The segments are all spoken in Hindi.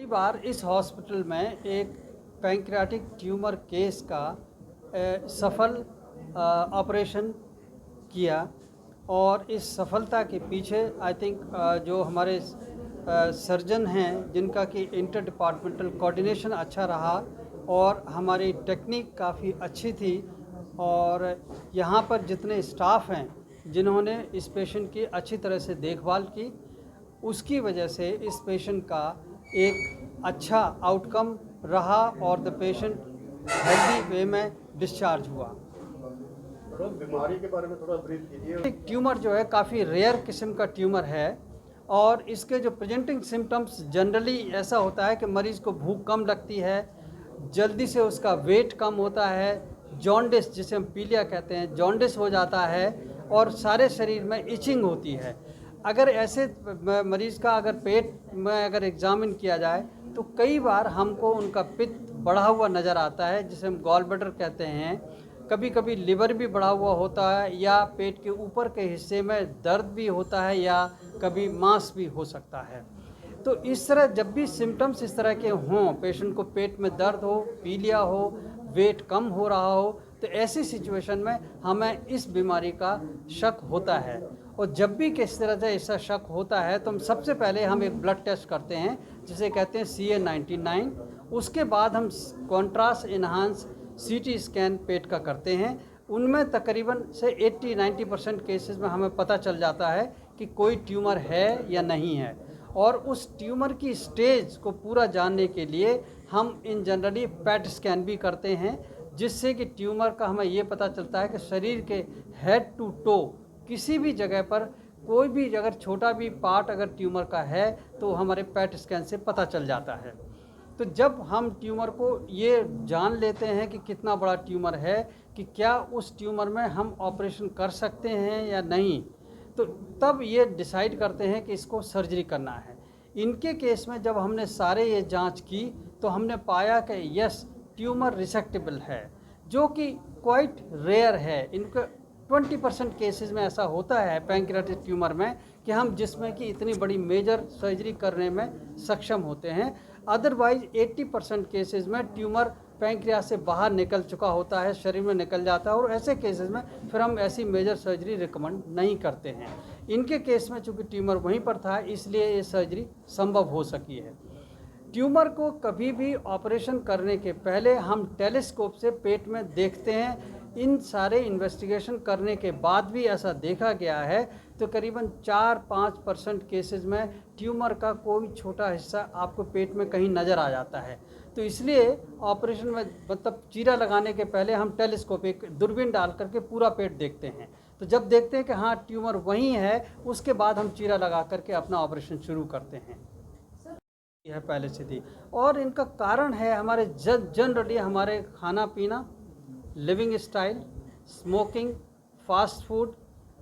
कई बार इस हॉस्पिटल में एक पैंक्रियाटिक ट्यूमर केस का सफल ऑपरेशन किया और इस सफलता के पीछे आई थिंक जो हमारे सर्जन हैं जिनका कि इंटर डिपार्टमेंटल कोऑर्डिनेशन अच्छा रहा और हमारी टेक्निक काफ़ी अच्छी थी और यहाँ पर जितने स्टाफ हैं जिन्होंने इस पेशेंट की अच्छी तरह से देखभाल की, उसकी वजह से इस पेशेंट का एक अच्छा आउटकम रहा और द पेशेंट हेल्दी वे में डिस्चार्ज हुआ। बीमारी के बारे में थोड़ा ब्रीफ कीजिए। ट्यूमर जो है काफ़ी रेयर किस्म का ट्यूमर है और इसके जो प्रेजेंटिंग सिम्टम्स जनरली ऐसा होता है कि मरीज़ को भूख कम लगती है, जल्दी से उसका वेट कम होता है, जॉन्डिस जिसे हम पीलिया कहते हैं जॉन्डिस हो जाता है और सारे शरीर में इचिंग होती है। अगर ऐसे मरीज़ का अगर पेट में अगर एग्ज़ामिन किया जाए तो कई बार हमको उनका पित्त बढ़ा हुआ नज़र आता है जिसे हम गॉल ब्लैडर कहते हैं। कभी कभी लिवर भी बढ़ा हुआ होता है या पेट के ऊपर के हिस्से में दर्द भी होता है या कभी मांस भी हो सकता है। तो इस तरह जब भी सिम्टम्स इस तरह के हों, पेशेंट को पेट में दर्द हो, पीलिया हो, वेट कम हो रहा हो, तो ऐसी सिचुएशन में हमें इस बीमारी का शक होता है। और जब भी किस तरह से ऐसा शक होता है तो हम सबसे पहले हम एक ब्लड टेस्ट करते हैं जिसे कहते हैं CA-99। उसके बाद हम कॉन्ट्रास्ट इन्हांस CT स्कैन पेट का करते हैं। उनमें तकरीबन से 80-90% केसेस में हमें पता चल जाता है कि कोई ट्यूमर है या नहीं है और उस ट्यूमर की स्टेज को पूरा जानने के लिए हम इन जनरली पैट स्कैन भी करते हैं जिससे कि ट्यूमर का हमें ये पता चलता है कि शरीर के हेड टू टो किसी भी जगह पर कोई भी अगर छोटा भी पार्ट अगर ट्यूमर का है तो हमारे पैट स्कैन से पता चल जाता है। तो जब हम ट्यूमर को ये जान लेते हैं कि कितना बड़ा ट्यूमर है कि क्या उस ट्यूमर में हम ऑपरेशन कर सकते हैं या नहीं, तो तब ये डिसाइड करते हैं कि इसको सर्जरी करना है। इनके केस में जब हमने सारे ये जांच की तो हमने पाया कि यस ट्यूमर रिसेक्टेबल है, जो कि क्वाइट रेयर है। इनके 20% केसेस में ऐसा होता है पैंक्रियाटिक ट्यूमर में कि हम जिसमें कि इतनी बड़ी मेजर सर्जरी करने में सक्षम होते हैं। अदरवाइज 80% केसेस में ट्यूमर पैंक्रियास से बाहर निकल चुका होता है, शरीर में निकल जाता है और ऐसे केसेस में फिर हम ऐसी मेजर सर्जरी रिकमेंड नहीं करते हैं। इनके केस में चूँकि ट्यूमर वहीं पर था इसलिए ये सर्जरी संभव हो सकी है। ट्यूमर को कभी भी ऑपरेशन करने के पहले हम टेलीस्कोप से पेट में देखते हैं। इन सारे इन्वेस्टिगेशन करने के बाद भी ऐसा देखा गया है तो करीबन 4-5% केसेस में ट्यूमर का कोई छोटा हिस्सा आपको पेट में कहीं नज़र आ जाता है। तो इसलिए ऑपरेशन में मतलब चीरा लगाने के पहले हम टेलीस्कोप एक दूरबीन डाल करके पूरा पेट देखते हैं। तो जब देखते हैं कि हाँ ट्यूमर वहीं है उसके बाद हम चीरा लगा करके अपना ऑपरेशन शुरू करते हैं। यह पहले से थी और इनका कारण है हमारे जनरली हमारे खाना पीना, living style, smoking, fast food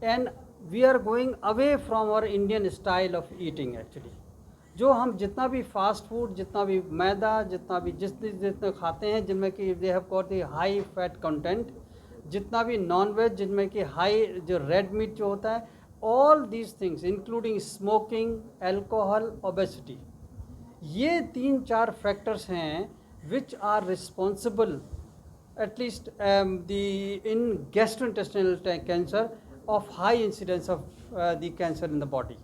and we are going away from our Indian style of eating. Actually जो हम जितना भी फास्ट फूड, जितना भी मैदा, जितना भी जितने खाते हैं जिनमें कि they have got the high fat content, जितना भी नॉन वेज जिनमें कि हाई जो रेड मीट जो होता है, all these things including smoking, alcohol, obesity, ये 3-4 फैक्टर्स हैं which are responsible at least in gastrointestinal cancer of high incidence of the cancer in the body.